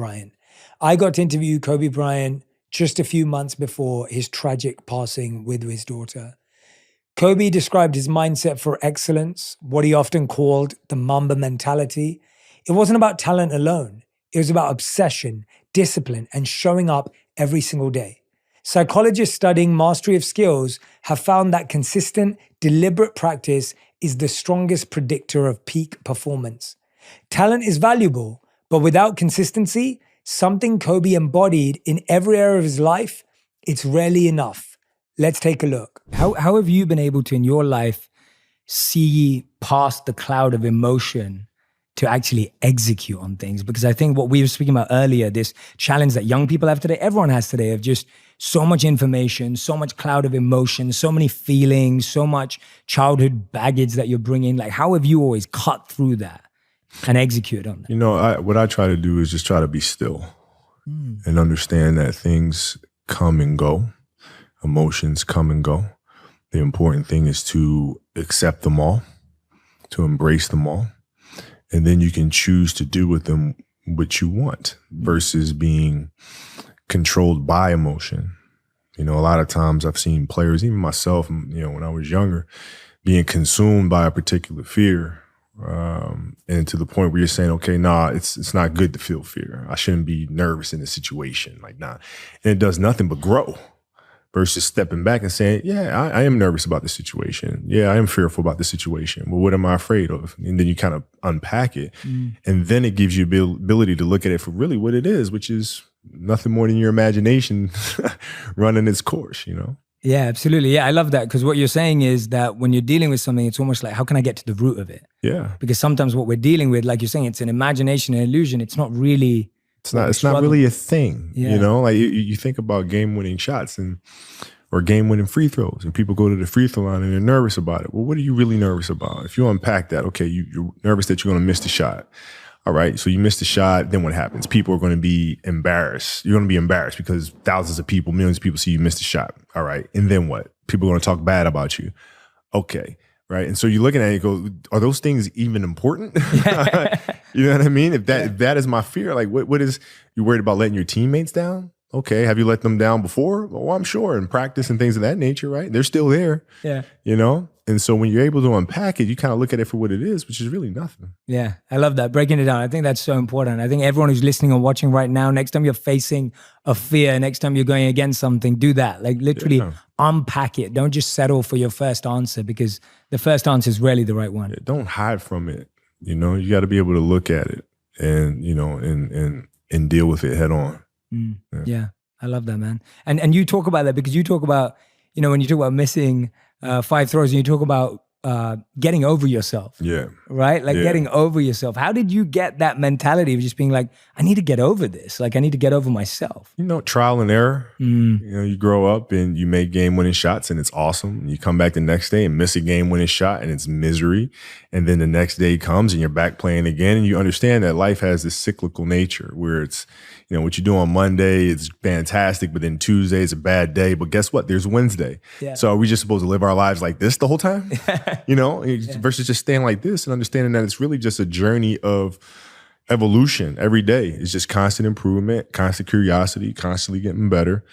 Bryant. I got to interview Kobe Bryant just a few months before his tragic passing with his daughter. Kobe described his mindset for excellence, what he often called the Mamba mentality. It wasn't about talent alone. It was about obsession, discipline, and showing up every single day. Psychologists studying mastery of skills have found that consistent, deliberate practice is the strongest predictor of peak performance. Talent is valuable, but without consistency, something Kobe embodied in every area of his life, it's rarely enough. Let's take a look. How have you been able to, in your life, see past the cloud of emotion to actually execute on things? Because I think what we were speaking about earlier, this challenge that young people have today, everyone has today, of just so much information, so much cloud of emotion, so many feelings, so much childhood baggage that you're bringing. Like, how have you always cut through that and execute on that? You know, what I try to do is just try to be still and understand that things come and go. Emotions come and go. The important thing is to accept them all, to embrace them all. And then you can choose to do with them what you want versus being controlled by emotion. You know, a lot of times I've seen players, even myself, you know, when I was younger, being consumed by a particular fear. And to the point where you're saying, okay, nah, it's not good to feel fear. I shouldn't be nervous in this situation. Like, nah. And it does nothing but grow. Versus stepping back and saying, yeah, I am nervous about the situation. Yeah, I am fearful about the situation. Well, what am I afraid of? And then you kind of unpack it. And then it gives you the ability to look at it for really what it is, which is nothing more than your imagination running its course, you know? Yeah, absolutely. Yeah, I love that, because what you're saying is that when you're dealing with something, it's almost like, how can I get to the root of it? Yeah. Because sometimes what we're dealing with, like you're saying, it's an imagination, an illusion. It's not really... It's not really a thing, you know? Like you think about game-winning shots or game-winning free throws, and people go to the free throw line and they're nervous about it. Well, what are you really nervous about? If you unpack that, okay, you're nervous that you're going to miss the shot. All right, so you miss the shot, then what happens? People are going to be embarrassed. You're going to be embarrassed because thousands of people, millions of people see you miss the shot. All right, and then what? People are going to talk bad about you. Okay. Right. And so you're looking at it and go, are those things even important? You know what I mean? If that is my fear, like what is, you worried about letting your teammates down? Okay. Have you let them down before? Well, I'm sure, in practice and things of that nature, right? They're still there. Yeah. You know? And so when you're able to unpack it, you kind of look at it for what it is, which is really nothing. Yeah, I love that. Breaking it down. I think that's so important. I think everyone who's listening or watching right now, next time you're facing a fear, next time you're going against something, do that. Like literally unpack it. Don't just settle for your first answer, because the first answer is rarely the right one. Yeah, don't hide from it. You know, you got to be able to look at it and, you know, and deal with it head on. Yeah, I love that, man. And you talk about that because you talk about, you know, when you talk about missing 5 throws and you talk about getting over yourself. Yeah. Right? Like getting over yourself. How did you get that mentality of just being like, I need to get over this. Like I need to get over myself. You know, trial and error. You know, you grow up and you make game-winning shots and it's awesome. You come back the next day and miss a game-winning shot and it's misery. And then the next day comes and you're back playing again. And you understand that life has this cyclical nature where it's, you know, what you do on Monday is fantastic, but then Tuesday is a bad day. But guess what? There's Wednesday. Yeah. So are we just supposed to live our lives like this the whole time? You know, versus just staying like this and understanding that it's really just a journey of evolution every day. It's just constant improvement, constant curiosity, constantly getting better.